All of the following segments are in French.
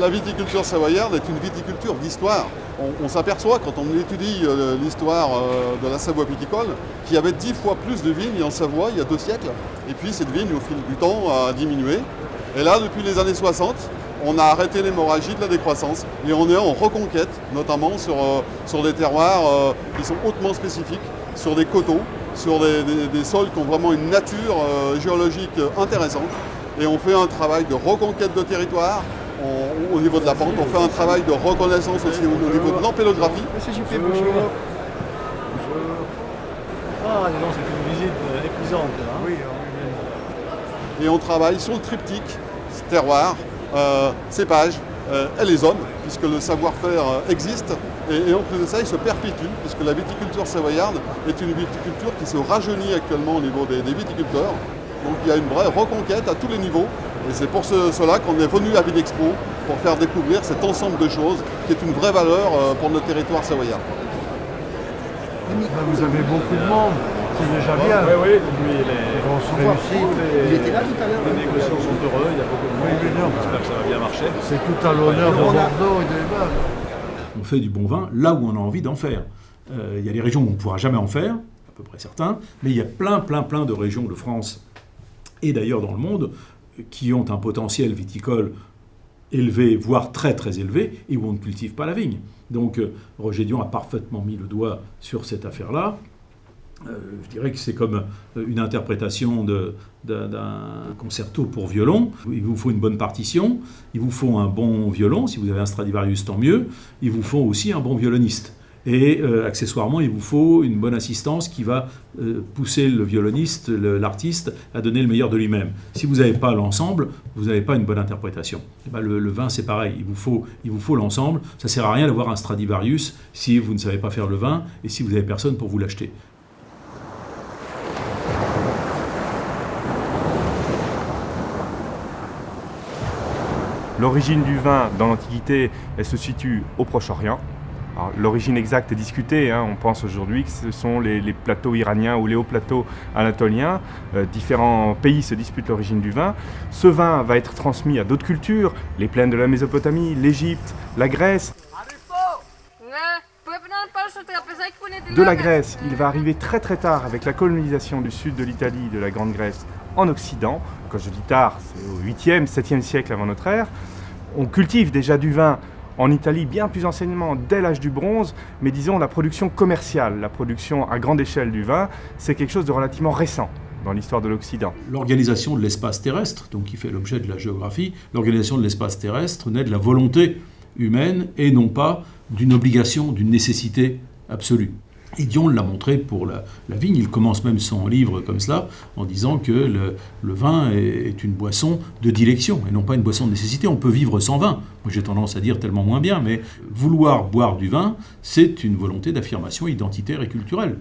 la viticulture savoyarde est une viticulture d'histoire. On s'aperçoit quand on étudie l'histoire de la Savoie viticole qu'il y avait 10 fois plus de vignes en Savoie il y a 2 siècles. Et puis cette vigne, au fil du temps, a diminué. Et là, depuis les années 60, on a arrêté l'hémorragie de la décroissance. Et on est en reconquête, notamment sur des terroirs qui sont hautement spécifiques, sur des coteaux, sur des sols qui ont vraiment une nature géologique intéressante. Et on fait un travail de reconquête de territoire. Au niveau de la pente, on fait un travail de reconnaissance aussi au niveau de l'ampélographie. Monsieur JP, bonjour. Ah, non, c'est une visite épuisante. Hein. Oui, et on travaille sur le triptyque, terroir, cépage et les hommes, puisque le savoir-faire existe. Et en plus de ça, il se perpétue, puisque la viticulture savoyarde est une viticulture qui se rajeunit actuellement au niveau des viticulteurs. Donc il y a une vraie reconquête à tous les niveaux. Et c'est pour cela qu'on est venu à Vinexpo, pour faire découvrir cet ensemble de choses qui est une vraie valeur pour notre territoire savoyard. Vous avez beaucoup de monde, c'est déjà bien. Oui, lui, il était là tout à l'heure. Les négociants sont heureux, il y a beaucoup de monde. J'espère que ça va bien marcher. C'est tout à l'honneur de Bordeaux et des Vins. On fait du bon vin là où on a envie d'en faire. Il y a des régions où on ne pourra jamais en faire, à peu près certains, mais il y a plein de régions de France et d'ailleurs dans le monde qui ont un potentiel viticole élevé, voire très élevé, et où on ne cultive pas la vigne. Donc Roger Dion a parfaitement mis le doigt sur cette affaire-là. Je dirais que c'est comme une interprétation d'un concerto pour violon. Il vous faut une bonne partition, il vous faut un bon violon, si vous avez un Stradivarius tant mieux, il vous faut aussi un bon violoniste. Et accessoirement, il vous faut une bonne assistance qui va pousser le violoniste, l'artiste, à donner le meilleur de lui-même. Si vous n'avez pas l'ensemble, vous n'avez pas une bonne interprétation. Et ben le vin, c'est pareil. Il vous faut l'ensemble. Ça ne sert à rien d'avoir un Stradivarius si vous ne savez pas faire le vin et si vous n'avez personne pour vous l'acheter. L'origine du vin dans l'Antiquité, elle se situe au Proche-Orient. Alors, l'origine exacte est discutée, hein. On pense aujourd'hui que ce sont les plateaux iraniens ou les hauts plateaux anatoliens. Différents pays se disputent l'origine du vin. Ce vin va être transmis à d'autres cultures, les plaines de la Mésopotamie, l'Égypte, la Grèce. De la Grèce, il va arriver très tard avec la colonisation du sud de l'Italie, de la Grande Grèce, en Occident. Quand je dis tard, c'est au 8e, 7e siècle avant notre ère. On cultive déjà du vin en Italie bien plus anciennement, dès l'âge du bronze, mais disons la production commerciale, la production à grande échelle du vin, c'est quelque chose de relativement récent dans l'histoire de l'Occident. L'organisation de l'espace terrestre, donc qui fait l'objet de la géographie, l'organisation de l'espace terrestre naît de la volonté humaine et non pas d'une obligation, d'une nécessité absolue. Et Dion l'a montré pour la vigne. Il commence même son livre comme cela, en disant que le vin est une boisson de dilection, et non pas une boisson de nécessité. On peut vivre sans vin. Moi, j'ai tendance à dire tellement moins bien, mais vouloir boire du vin, c'est une volonté d'affirmation identitaire et culturelle.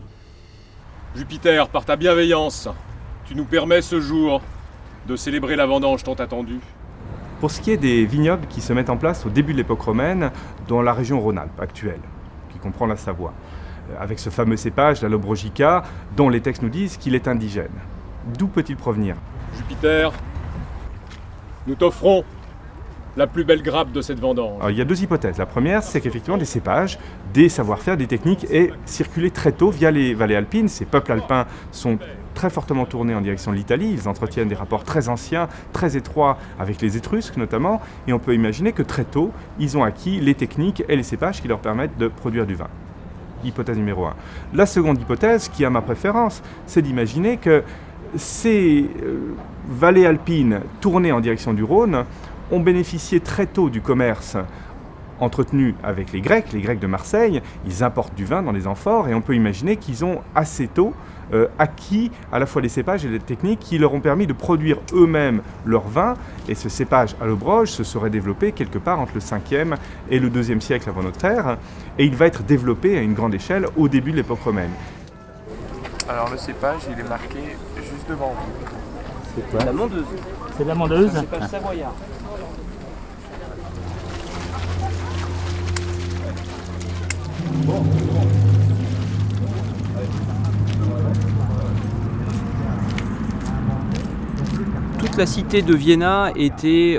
Jupiter, par ta bienveillance, tu nous permets ce jour de célébrer la vendange tant attendue. Pour ce qui est des vignobles qui se mettent en place au début de l'époque romaine, dans la région Rhône-Alpes actuelle, qui comprend la Savoie, avec ce fameux cépage, la Lobrogica, dont les textes nous disent qu'il est indigène. D'où peut-il provenir ? Jupiter, nous t'offrons la plus belle grappe de cette vendange. Alors, il y a 2 hypothèses. La première, c'est qu'effectivement des cépages, des savoir-faire, des techniques aient circulé très tôt via les vallées alpines. Ces peuples alpins sont très fortement tournés en direction de l'Italie. Ils entretiennent des rapports très anciens, très étroits avec les Étrusques notamment. Et on peut imaginer que très tôt, ils ont acquis les techniques et les cépages qui leur permettent de produire du vin. Hypothèse numéro 1. La seconde hypothèse, qui a ma préférence, c'est d'imaginer que ces vallées alpines tournées en direction du Rhône ont bénéficié très tôt du commerce entretenu avec les Grecs de Marseille. Ils importent du vin dans les amphores et on peut imaginer qu'ils ont assez tôt acquis à la fois les cépages et les techniques qui leur ont permis de produire eux-mêmes leur vin. Et ce cépage allobroge se serait développé quelque part entre le 5e et le 2e siècle avant notre ère. Et il va être développé à une grande échelle au début de l'époque romaine. Alors le cépage, il est marqué juste devant vous. C'est quoi ? La mondeuse. C'est de la mondeuse ? C'est cépage savoyard. Toute la cité de Vienna était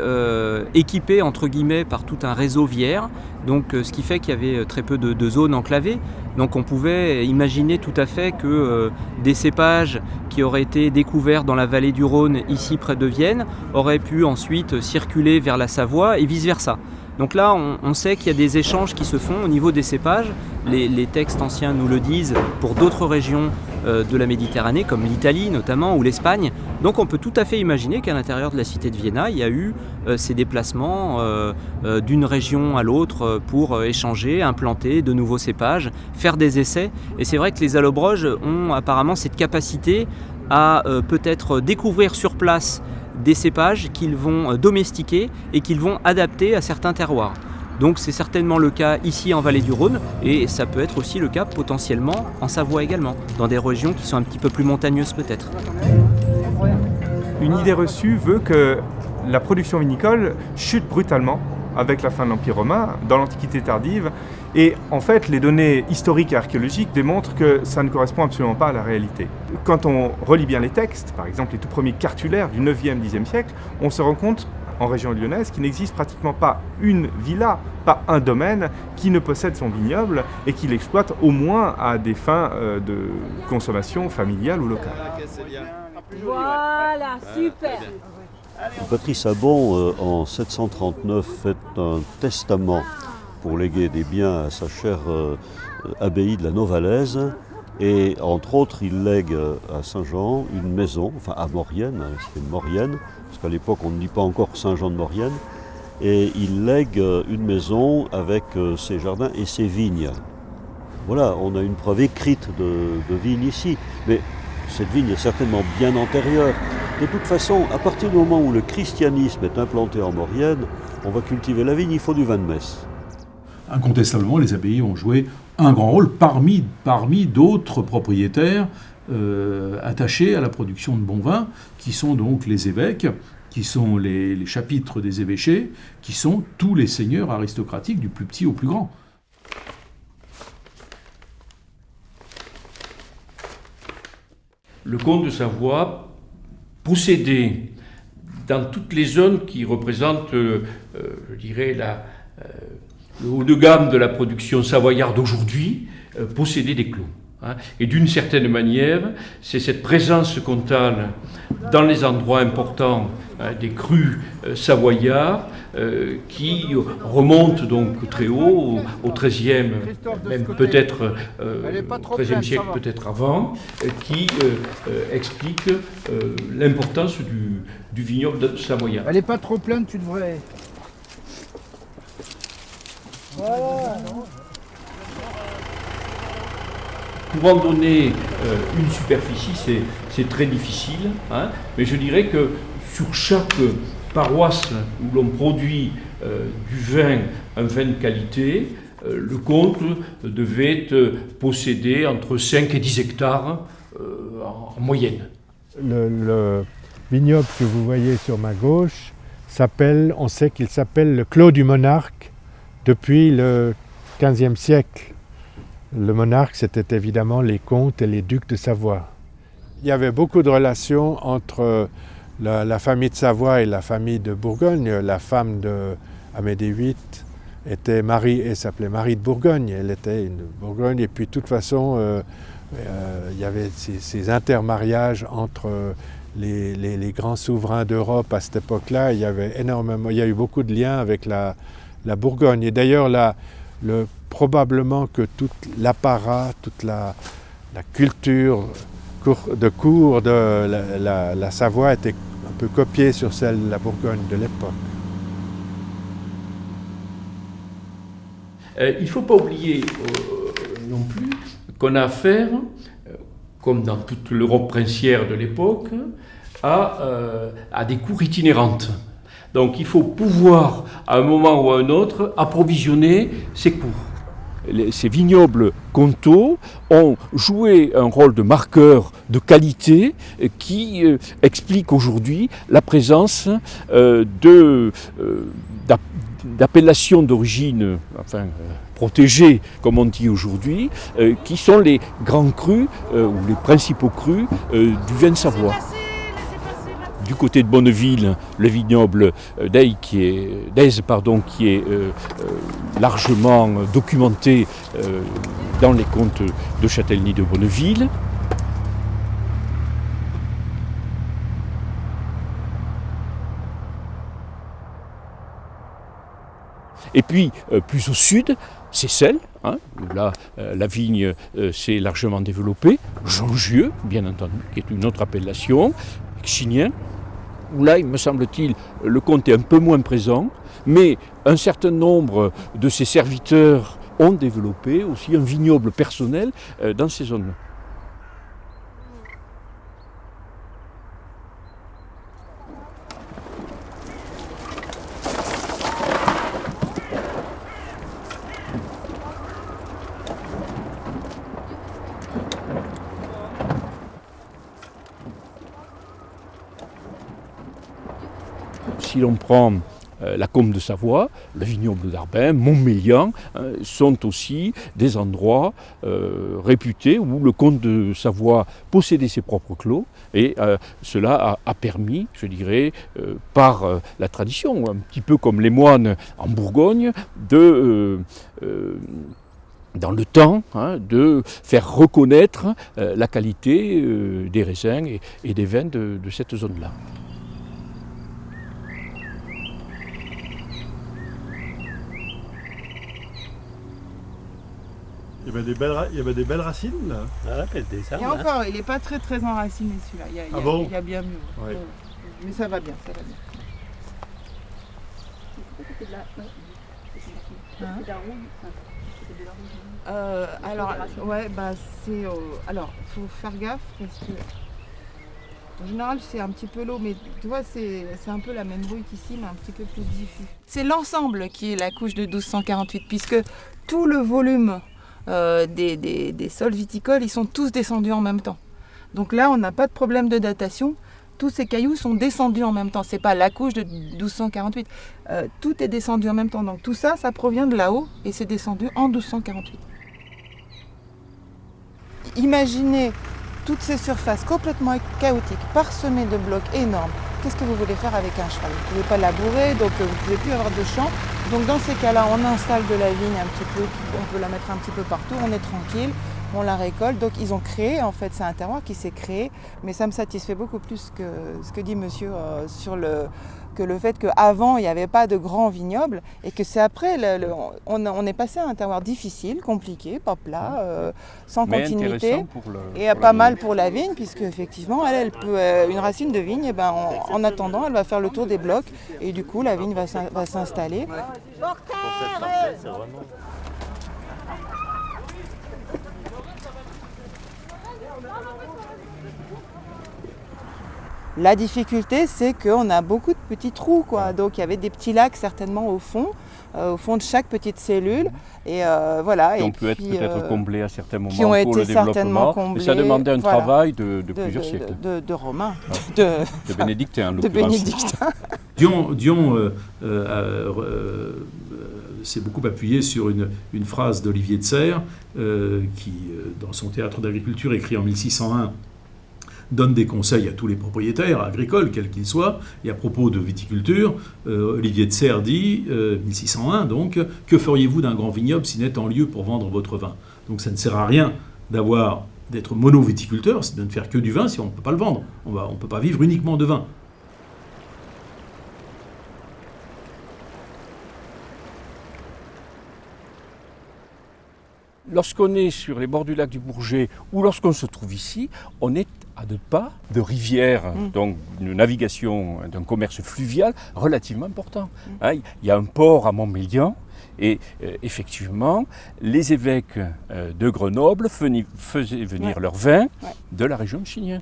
équipée entre guillemets par tout un réseau viaire, donc ce qui fait qu'il y avait très peu de zones enclavées. Donc on pouvait imaginer tout à fait que des cépages qui auraient été découverts dans la vallée du Rhône, ici près de Vienne, auraient pu ensuite circuler vers la Savoie et vice-versa. Donc là, on sait qu'il y a des échanges qui se font au niveau des cépages. Les textes anciens nous le disent pour d'autres régions de la Méditerranée, comme l'Italie notamment, ou l'Espagne. Donc on peut tout à fait imaginer qu'à l'intérieur de la cité de Vienna, il y a eu ces déplacements d'une région à l'autre pour échanger, implanter de nouveaux cépages, faire des essais. Et c'est vrai que les allobroges ont apparemment cette capacité à peut-être découvrir sur place des cépages qu'ils vont domestiquer et qu'ils vont adapter à certains terroirs. Donc c'est certainement le cas ici en vallée du Rhône et ça peut être aussi le cas potentiellement en Savoie également, dans des régions qui sont un petit peu plus montagneuses peut-être. Une idée reçue veut que la production vinicole chute brutalement avec la fin de l'Empire romain, dans l'Antiquité tardive. Et en fait, les données historiques et archéologiques démontrent que ça ne correspond absolument pas à la réalité. Quand on relit bien les textes, par exemple les tout premiers cartulaires du 9e, 10e siècle, on se rend compte, en région lyonnaise, qu'il n'existe pratiquement pas une villa, pas un domaine qui ne possède son vignoble et qui l'exploite au moins à des fins de consommation familiale ou locale. Voilà, super. Patrice Abon, en 739, fait un testament pour léguer des biens à sa chère abbaye de la Novalaise. Et entre autres, il lègue à Saint-Jean une maison, enfin à Maurienne, c'était Maurienne, parce qu'à l'époque on ne dit pas encore Saint-Jean de Maurienne. Et il lègue une maison avec ses jardins et ses vignes. Voilà, on a une preuve écrite de vigne ici. Mais cette vigne est certainement bien antérieure. De toute façon, à partir du moment où le christianisme est implanté en Maurienne, on va cultiver la vigne, il faut du vin de messe. Incontestablement, les abbayes ont joué un grand rôle parmi d'autres propriétaires attachés à la production de bons vins, qui sont donc les évêques, qui sont les chapitres des évêchés, qui sont tous les seigneurs aristocratiques du plus petit au plus grand. Le comte de Savoie possédait dans toutes les zones qui représentent, je dirais, le haut de gamme de la production savoyarde d'aujourd'hui, possédait des clos. Et d'une certaine manière, c'est cette présence comtale dans les endroits importants des crus savoyards qui remonte donc très haut, au XIIIe, même peut-être au XIIIe siècle, peut-être avant, qui explique l'importance du vignoble savoyard. Elle n'est pas trop pleine, tu devrais... Voilà. Pour en donner une superficie, c'est très difficile, mais je dirais que sur chaque paroisse où l'on produit du vin, un vin de qualité, le comte devait posséder entre 5 et 10 hectares en moyenne. Le vignoble que vous voyez sur ma gauche on sait qu'il s'appelle le Clos du Monarque depuis le XVe siècle. Le monarque, c'était évidemment les comtes et les ducs de Savoie. Il y avait beaucoup de relations entre la famille de Savoie et la famille de Bourgogne. La femme d'Amédée VIII était Marie, et s'appelait Marie de Bourgogne. Elle était une Bourgogne, et puis de toute façon, il y avait ces intermariages entre les grands souverains d'Europe à cette époque-là. Il y a eu beaucoup de liens avec la Bourgogne. Et d'ailleurs, probablement que tout l'apparat, toute la culture de cour de la Savoie était un peu copiée sur celle de la Bourgogne de l'époque. Il ne faut pas oublier non plus qu'on a affaire, comme dans toute l'Europe princière de l'époque, à des cours itinérantes. Donc il faut pouvoir, à un moment ou à un autre, approvisionner ces cours. Ces vignobles comtaux ont joué un rôle de marqueur de qualité qui explique aujourd'hui la présence d'appellations d'origine protégées, comme on dit aujourd'hui, qui sont les grands crus ou les principaux crus du vin de Savoie. du côté de Bonneville, le vignoble d'Aise qui est largement documenté dans les contes de Châtellenie de Bonneville. Et puis, plus au sud, c'est Selles, où là, la vigne s'est largement développée. Jongieux, bien entendu, qui est une autre appellation. Chignin, où là, il me semble-t-il, le comte est un peu moins présent, mais un certain nombre de ses serviteurs ont développé aussi un vignoble personnel dans ces zones-là. Si l'on prend la Combe de Savoie, le vignoble d'Arbin, Montmélian, sont aussi des endroits réputés où le comte de Savoie possédait ses propres clos et cela a permis, je dirais, par la tradition, un petit peu comme les moines en Bourgogne, dans le temps, de faire reconnaître la qualité des raisins et des vins de cette zone-là. Il y avait des belles racines là. Ah, ça, et encore, il n'est pas très enraciné celui-là. Il y a bien mieux. Ouais. Mais ça va bien, ça va bien. Alors, faut faire gaffe parce que en général c'est un petit peu l'eau, mais tu vois c'est un peu la même bruit qu'ici, mais un petit peu plus diffus. C'est l'ensemble qui est la couche de 1248, puisque tout le volume des sols viticoles, ils sont tous descendus en même temps. Donc là, on n'a pas de problème de datation. Tous ces cailloux sont descendus en même temps. C'est pas la couche de 1248. Tout est descendu en même temps. Donc tout ça, ça provient de là-haut et c'est descendu en 1248. Imaginez toutes ces surfaces complètement chaotiques, parsemées de blocs énormes. Qu'est-ce que vous voulez faire avec un cheval? Vous ne pouvez pas labourer, donc vous ne pouvez plus avoir de champ. Donc dans ces cas-là, on installe de la vigne un petit peu, on peut la mettre un petit peu partout, on est tranquille, on la récolte. Donc ils ont créé, en fait, c'est un terroir qui s'est créé, mais ça me satisfait beaucoup plus que ce que dit monsieur sur le fait qu'avant, il n'y avait pas de grands vignobles et que c'est après, on est passé à un terroir difficile, compliqué, pas plat, sans mais continuité, et pas mal pour la vigne, puisque effectivement, elle peut, une racine de vigne, et en attendant, elle va faire le tour des blocs et du coup, la vigne va s'installer. La difficulté, c'est qu'on a beaucoup de petits trous, quoi. Donc il y avait des petits lacs certainement au fond de chaque petite cellule. Et voilà. Qui ont pu être peut-être comblés à certains moments qui ont pour été le certainement développement. comblés. Et ça demandait un travail de plusieurs siècles. De Romains. De bénédictins, en l'occurrence. De bénédictins. Dion s'est beaucoup appuyé sur une phrase d'Olivier de Serres qui, dans son théâtre d'agriculture écrit en 1601, donne des conseils à tous les propriétaires agricoles, quels qu'ils soient. Et à propos de viticulture, Olivier de Serres dit, 1601 donc, « Que feriez-vous d'un grand vignoble s'il n'est en lieu pour vendre votre vin ?» Donc ça ne sert à rien d'être mono-viticulteur, c'est de ne faire que du vin si on ne peut pas le vendre. On ne peut pas vivre uniquement de vin. Lorsqu'on est sur les bords du lac du Bourget ou lorsqu'on se trouve ici, on est à 2 pas de rivière, donc une navigation, d'un commerce fluvial relativement important. Il y a un port à Montmélian et effectivement, les évêques de Grenoble faisaient venir leur vin de la région de Chignin.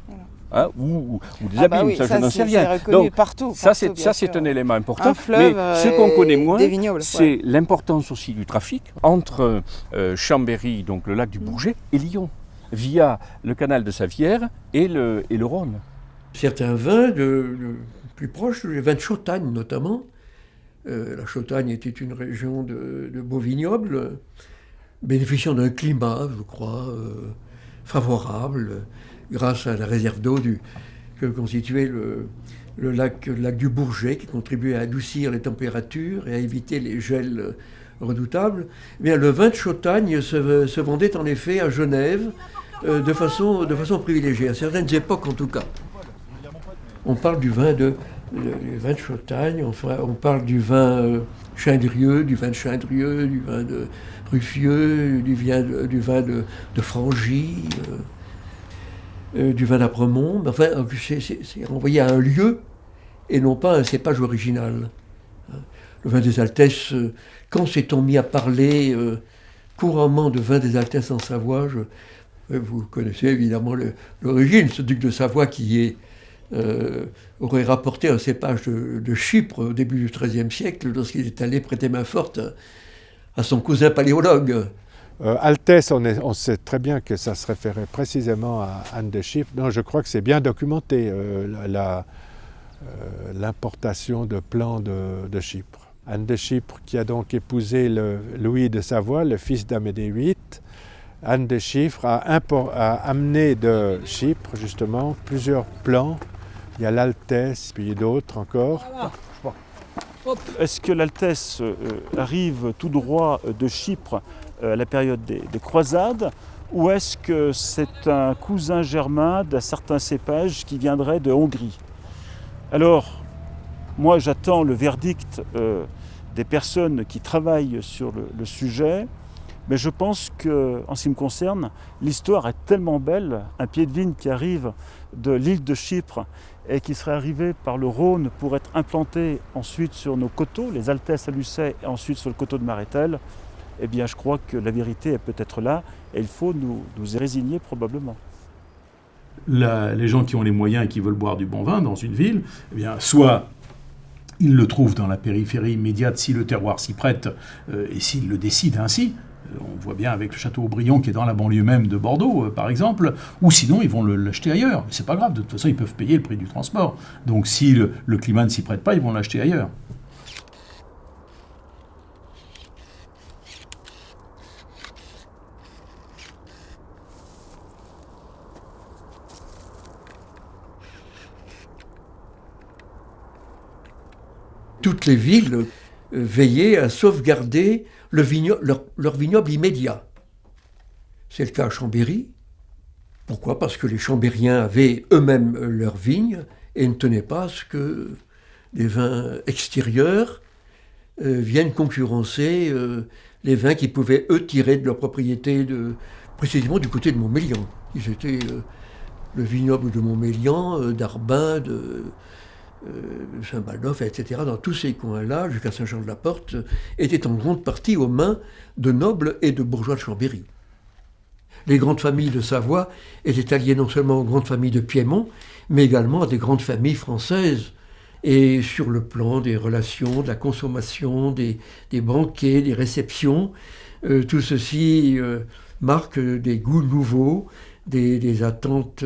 Ou des abîmes, ça je n'en sais rien. Donc partout, ça c'est un élément important. Fleuve, mais ce qu'on connaît moins, vignobles, c'est l'importance aussi du trafic entre Chambéry, donc le lac du Bourget, et Lyon, via le canal de Savière et le Rhône. Certains vins plus proches, les vins de Chautagne notamment. La Chautagne était une région de beaux vignobles, bénéficiant d'un climat, je crois, favorable, grâce à la réserve d'eau que constituait le lac du Bourget, qui contribuait à adoucir les températures et à éviter les gels redoutables. Eh bien, le vin de Chautagne se vendait en effet à Genève de façon privilégiée, à certaines époques en tout cas. On parle du vin de Chautagne, on parle du vin Chindrieux, du vin de Chindrieux, du vin de Ruffieux, du vin de Frangy, du vin d'Apremont. Enfin, c'est renvoyé à un lieu et non pas à un cépage original. Le vin des Altesses, quand s'est-on mis à parler couramment de vin des Altesses en Savoie, vous connaissez évidemment l'origine, ce duc de Savoie qui aurait rapporté un cépage de Chypre au début du XIIIe siècle lorsqu'il est allé prêter main forte à son cousin paléologue. Altesse, on sait très bien que ça se référait précisément à Anne de Chypre. Non, je crois que c'est bien documenté, l'importation de plants de Chypre. Anne de Chypre qui a donc épousé Louis de Savoie, le fils d'Amédée VIII. Anne de Chypre a amené de Chypre justement plusieurs plants. Il y a l'Altesse, puis d'autres encore. Est-ce que l'Altesse arrive tout droit de Chypre à la période des croisades, ou est-ce que c'est un cousin germain d'un certain cépage qui viendrait de Hongrie? Alors, moi j'attends le verdict des personnes qui travaillent sur le sujet, mais je pense que, en ce qui me concerne, l'histoire est tellement belle, un pied de vigne qui arrive de l'île de Chypre et qui serait arrivé par le Rhône pour être implanté ensuite sur nos coteaux, les Altesses à Lucé et ensuite sur le coteau de Marétel, eh bien je crois que la vérité est peut-être là et il faut nous y résigner probablement. Les gens qui ont les moyens et qui veulent boire du bon vin dans une ville, eh bien, soit ils le trouvent dans la périphérie immédiate si le terroir s'y prête et s'ils le décident ainsi. On voit bien avec le château Aubryon qui est dans la banlieue même de Bordeaux, par exemple, ou sinon ils vont l'acheter ailleurs. C'est pas grave, de toute façon ils peuvent payer le prix du transport. Donc si le climat ne s'y prête pas, ils vont l'acheter ailleurs. Toutes les villes veillaient à sauvegarder leur vignoble immédiat. C'est le cas à Chambéry. Pourquoi? Parce que les Chambériens avaient eux-mêmes leurs vignes et ne tenaient pas à ce que des vins extérieurs viennent concurrencer les vins qu'ils pouvaient, eux, tirer de leur propriété, précisément du côté de Montmélian. Ils étaient le vignoble de Montmélian, d'Arbin, de Saint-Baldoff, etc., dans tous ces coins-là, jusqu'à Saint-Jean-de-la-Porte, étaient en grande partie aux mains de nobles et de bourgeois de Chambéry. Les grandes familles de Savoie étaient alliées non seulement aux grandes familles de Piémont, mais également à des grandes familles françaises. Et sur le plan des relations, de la consommation, des banquets, des réceptions, tout ceci marque des goûts nouveaux, des attentes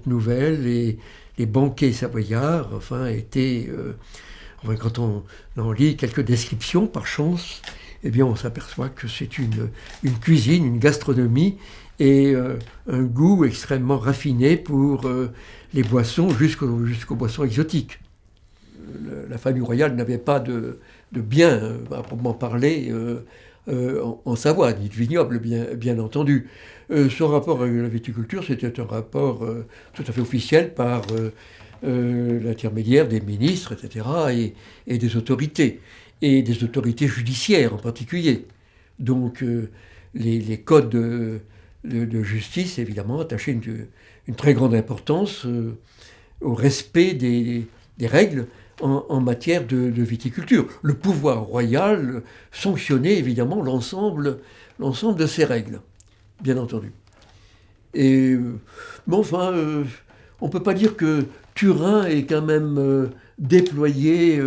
nouvelles, et les banquets savoyards, étaient... quand on en lit quelques descriptions, par chance, eh bien, on s'aperçoit que c'est une cuisine, une gastronomie, et un goût extrêmement raffiné pour les boissons, jusqu'aux boissons exotiques. La famille royale n'avait pas de biens, à proprement parler, en Savoie, ni de vignoble, bien entendu. Son rapport avec la viticulture, c'était un rapport tout à fait officiel par l'intermédiaire des ministres, etc., et des autorités judiciaires en particulier. Donc les codes de justice, évidemment, attachaient une très grande importance au respect des règles en matière de viticulture. Le pouvoir royal sanctionnait évidemment l'ensemble de ces règles, bien entendu. Et on ne peut pas dire que Turin ait quand même déployé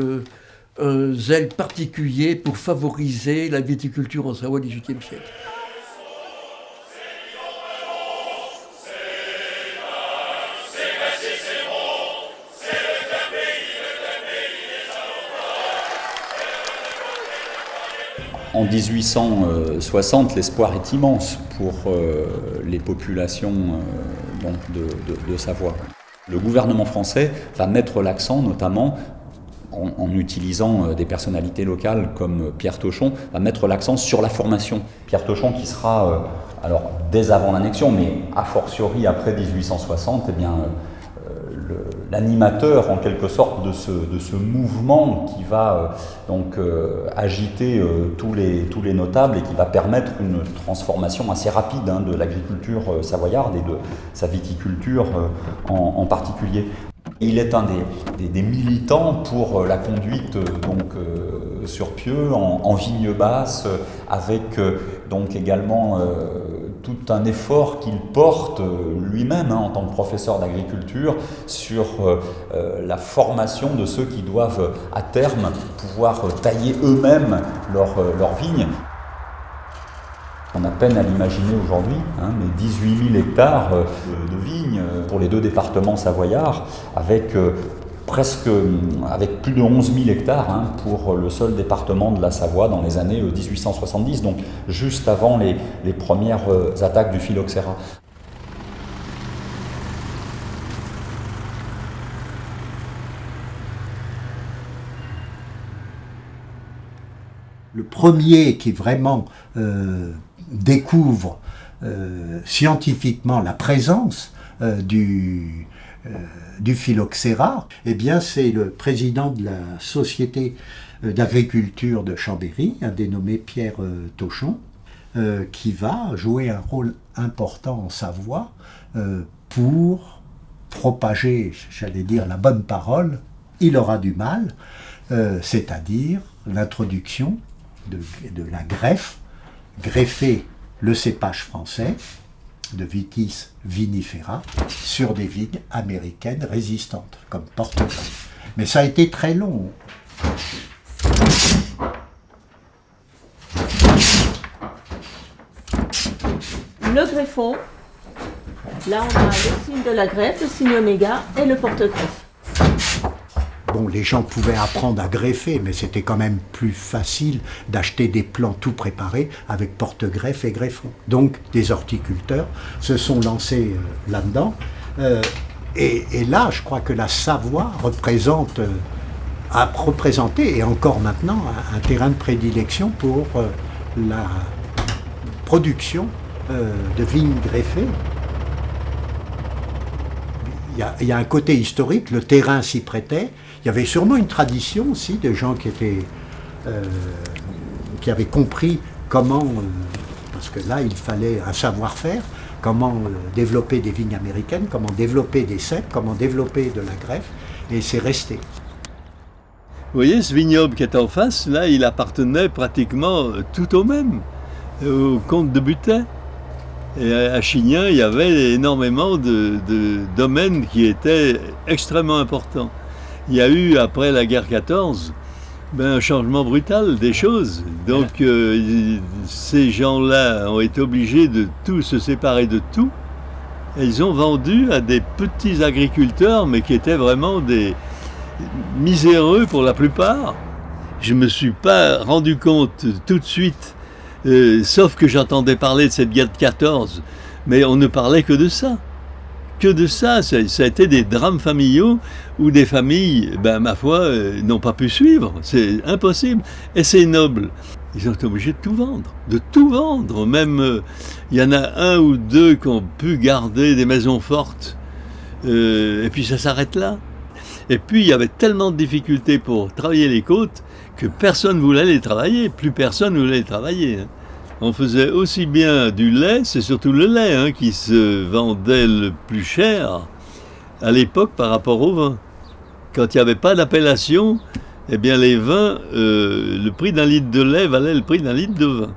un zèle particulier pour favoriser la viticulture en Savoie au XVIIIe siècle. En 1860, l'espoir est immense pour les populations de Savoie. Le gouvernement français va mettre l'accent notamment, en utilisant des personnalités locales comme Pierre Tochon, va mettre l'accent sur la formation. Pierre Tochon qui sera, alors dès avant l'annexion, mais a fortiori après 1860, eh bien, l'animateur en quelque sorte de ce mouvement qui va donc agiter tous les notables et qui va permettre une transformation assez rapide de l'agriculture savoyarde et de sa viticulture en particulier. Il est un des militants pour la conduite sur pieux, en vigne basse, avec donc également tout un effort qu'il porte lui-même en tant que professeur d'agriculture sur la formation de ceux qui doivent à terme pouvoir tailler eux-mêmes leurs vignes. On a peine à l'imaginer aujourd'hui, mais 18 000 hectares de vignes pour les 2 départements savoyards, avec plus de 11 000 hectares pour le seul département de la Savoie dans les années 1870, donc juste avant les premières attaques du phylloxéra. Le premier qui vraiment découvre scientifiquement la présence du phylloxéra, eh bien c'est le président de la Société d'agriculture de Chambéry, un dénommé Pierre Tochon, qui va jouer un rôle important en Savoie pour propager, j'allais dire, la bonne parole. Il aura du mal, c'est-à-dire l'introduction de la greffe, greffer le cépage français de Vitis vinifera sur des vignes américaines résistantes, comme Portegreffe. Mais ça a été très long. Le greffon, là on a le signe de la greffe, le signe oméga et le porte-greffe. Bon, les gens pouvaient apprendre à greffer, mais c'était quand même plus facile d'acheter des plants tout préparés avec porte-greffe et greffon. Donc, des horticulteurs se sont lancés là-dedans. Et là, je crois que la Savoie a représenté, et encore maintenant, un terrain de prédilection pour la production de vignes greffées. Il y a un côté historique, le terrain s'y prêtait. Il y avait sûrement une tradition aussi de gens qui avaient compris comment, parce que là il fallait un savoir-faire, comment développer des vignes américaines, comment développer des cèpes, comment développer de la greffe, et c'est resté. Vous voyez, ce vignoble qui est en face, là, il appartenait pratiquement tout au même, au comte de Butet. Et à Chignin, il y avait énormément de domaines qui étaient extrêmement importants. Il y a eu, après la guerre 14, un changement brutal des choses. Donc ces gens-là ont été obligés de tout se séparer de tout. Et ils ont vendu à des petits agriculteurs, mais qui étaient vraiment des miséreux pour la plupart. Je ne me suis pas rendu compte tout de suite, sauf que j'entendais parler de cette guerre de 14, mais on ne parlait que de ça. Que de ça, ça a été des drames familiaux où des familles, ma foi, n'ont pas pu suivre. C'est impossible. Et c'est noble. Ils ont été obligés de tout vendre. Même, il y en a un ou deux qui ont pu garder des maisons fortes. Et puis ça s'arrête là. Et puis il y avait tellement de difficultés pour travailler les côtes que personne ne voulait les travailler. Plus personne ne voulait les travailler. On faisait aussi bien du lait, c'est surtout le lait qui se vendait le plus cher à l'époque par rapport au vin. Quand il n'y avait pas d'appellation, eh bien les vins, le prix d'un litre de lait valait le prix d'un litre de vin.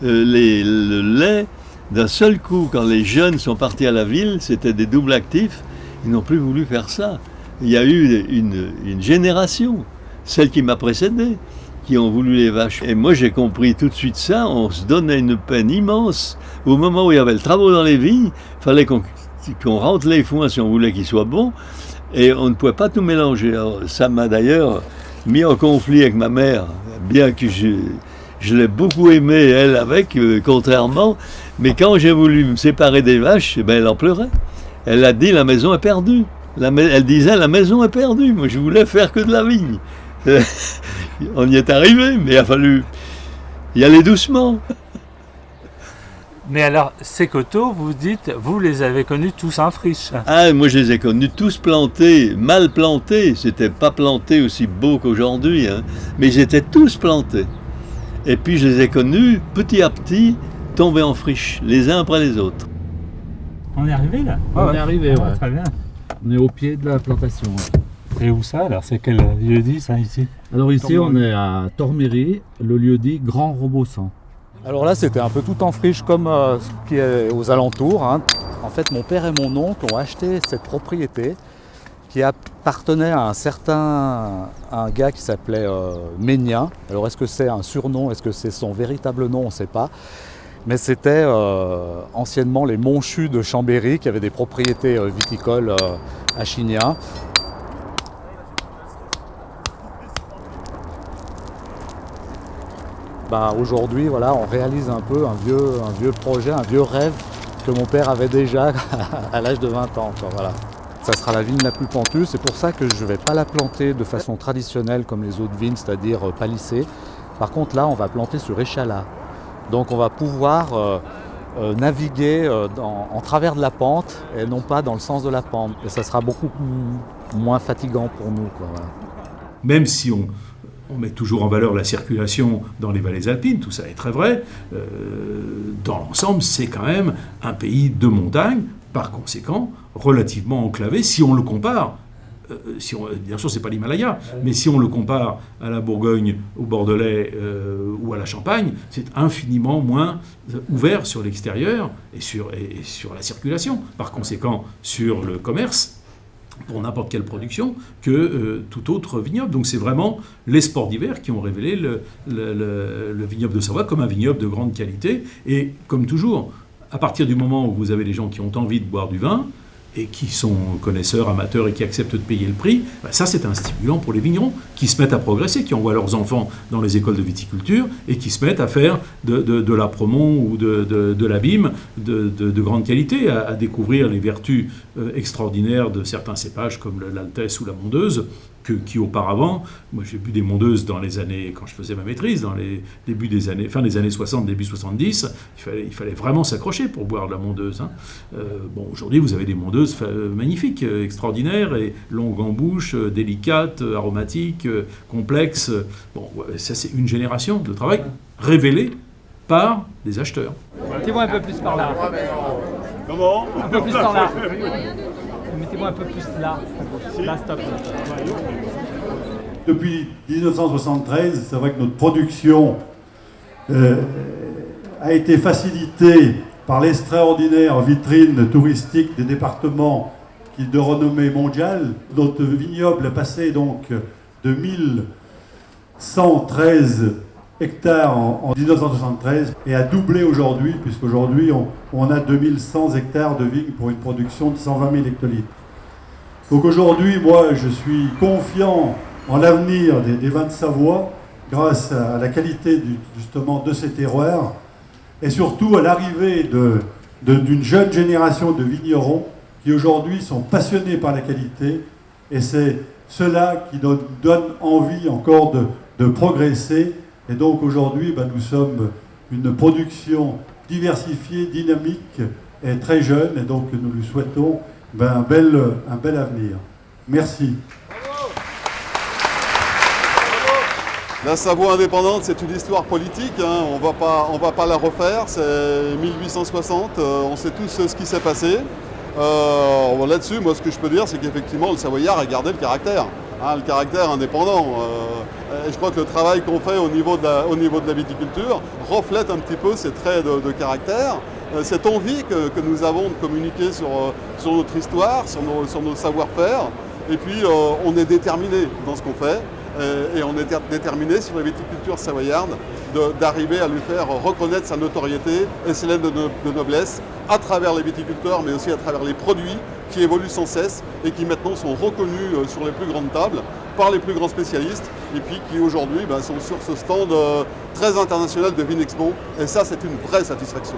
Le lait, d'un seul coup, quand les jeunes sont partis à la ville, c'était des doubles actifs, ils n'ont plus voulu faire ça. Il y a eu une génération, celle qui m'a précédé, qui ont voulu les vaches. Et moi, j'ai compris tout de suite ça. On se donnait une peine immense. Au moment où il y avait le travaux dans les vignes, il fallait qu'on rentre les foins si on voulait qu'ils soient bons. Et on ne pouvait pas tout mélanger. Alors, ça m'a d'ailleurs mis en conflit avec ma mère, bien que je l'ai beaucoup aimée, elle, contrairement. Mais quand j'ai voulu me séparer des vaches, elle en pleurait. Elle a dit la maison est perdue. Elle disait la maison est perdue. Moi je voulais faire que de la vigne. On y est arrivé, mais il a fallu y aller doucement. Mais alors, ces coteaux, vous dites, vous les avez connus tous en friche. Ah, moi je les ai connus tous plantés, mal plantés. C'était pas planté aussi beau qu'aujourd'hui, hein, mais ils étaient tous plantés. Et puis je les ai connus petit à petit tomber en friche, les uns après les autres. On est arrivé là? On est arrivé, ouais. Très bien. On est au pied de la plantation. Et où ça alors? C'est quel lieu-dit ça ici? Alors ici on est à Torméry, le lieu-dit Grand Robossan. Alors là c'était un peu tout en friche comme ce qui est aux alentours. Hein. En fait mon père et mon oncle ont acheté cette propriété qui appartenait à un gars qui s'appelait Ménien. Alors est-ce que c'est un surnom, est-ce que c'est son véritable nom, on ne sait pas. Mais c'était anciennement les Monchus de Chambéry qui avaient des propriétés viticoles à Chignin. Aujourd'hui, voilà, on réalise un peu un vieux projet, un vieux rêve que mon père avait déjà à l'âge de 20 ans. Voilà. Ça sera la vigne la plus pentue, c'est pour ça que je ne vais pas la planter de façon traditionnelle comme les autres vignes, c'est-à-dire palissée. Par contre là, on va planter sur échalas. Donc on va pouvoir naviguer en travers de la pente et non pas dans le sens de la pente. Et ça sera beaucoup moins fatigant pour nous. Voilà. Même si on met toujours en valeur la circulation dans les vallées alpines, tout ça est très vrai, dans l'ensemble, c'est quand même un pays de montagne, par conséquent, relativement enclavé, si on le compare, bien sûr, c'est pas l'Himalaya, mais si on le compare à la Bourgogne, au Bordelais ou à la Champagne, c'est infiniment moins ouvert sur l'extérieur et sur la circulation, par conséquent, sur le commerce, pour n'importe quelle production, que tout autre vignoble. Donc c'est vraiment les sports d'hiver qui ont révélé le vignoble de Savoie comme un vignoble de grande qualité. Et comme toujours, à partir du moment où vous avez des gens qui ont envie de boire du vin, et qui sont connaisseurs, amateurs et qui acceptent de payer le prix, ça c'est un stimulant pour les vignerons qui se mettent à progresser, qui envoient leurs enfants dans les écoles de viticulture et qui se mettent à faire de la promo ou de l'abîme de grande qualité, à découvrir les vertus extraordinaires de certains cépages comme l'Altesse ou la Mondeuse, qui auparavant, moi j'ai bu des mondeuses dans les années, quand je faisais ma maîtrise, dans les fin des années 60, début 70, il fallait vraiment s'accrocher pour boire de la mondeuse. Hein. Aujourd'hui vous avez des mondeuses magnifiques, extraordinaires, et longues en bouche, délicates, aromatiques, complexes. Ça c'est une génération de travail révélée par des acheteurs. Mettez-moi un peu plus par là. Comment? Un peu plus par là. Mettez-moi un peu plus là. Là, stop. Depuis 1973, c'est vrai que notre production a été facilitée par l'extraordinaire vitrine touristique des départements de renommée mondiale. Notre vignoble est passé donc de 1113 hectares en 1973 et a doublé aujourd'hui, puisqu'aujourd'hui on a 2100 hectares de vignes pour une production de 120 000 hectolitres. Donc aujourd'hui, moi je suis confiant en l'avenir des vins de Savoie grâce à la qualité justement de ces terroirs et surtout à l'arrivée d'une jeune génération de vignerons qui aujourd'hui sont passionnés par la qualité, et c'est cela qui nous donne envie encore de progresser. Et donc aujourd'hui, nous sommes une production diversifiée, dynamique et très jeune, et donc nous lui souhaitons un bel avenir. Merci. La Savoie indépendante, c'est une histoire politique, hein. On va pas la refaire, c'est 1860, on sait tous ce qui s'est passé. Là-dessus, moi ce que je peux dire, c'est qu'effectivement le Savoyard a gardé le caractère indépendant. Et je crois que le travail qu'on fait au niveau de la viticulture reflète un petit peu ces traits de caractère, cette envie que nous avons de communiquer sur notre histoire, sur nos savoir-faire. Et puis on est déterminé dans ce qu'on fait. Et on est déterminé sur la viticulture savoyarde d'arriver à lui faire reconnaître sa notoriété et ses lettres de noblesse à travers les viticulteurs, mais aussi à travers les produits qui évoluent sans cesse et qui maintenant sont reconnus sur les plus grandes tables par les plus grands spécialistes, et puis qui aujourd'hui sont sur ce stand très international de Vinexpo. Et ça, c'est une vraie satisfaction.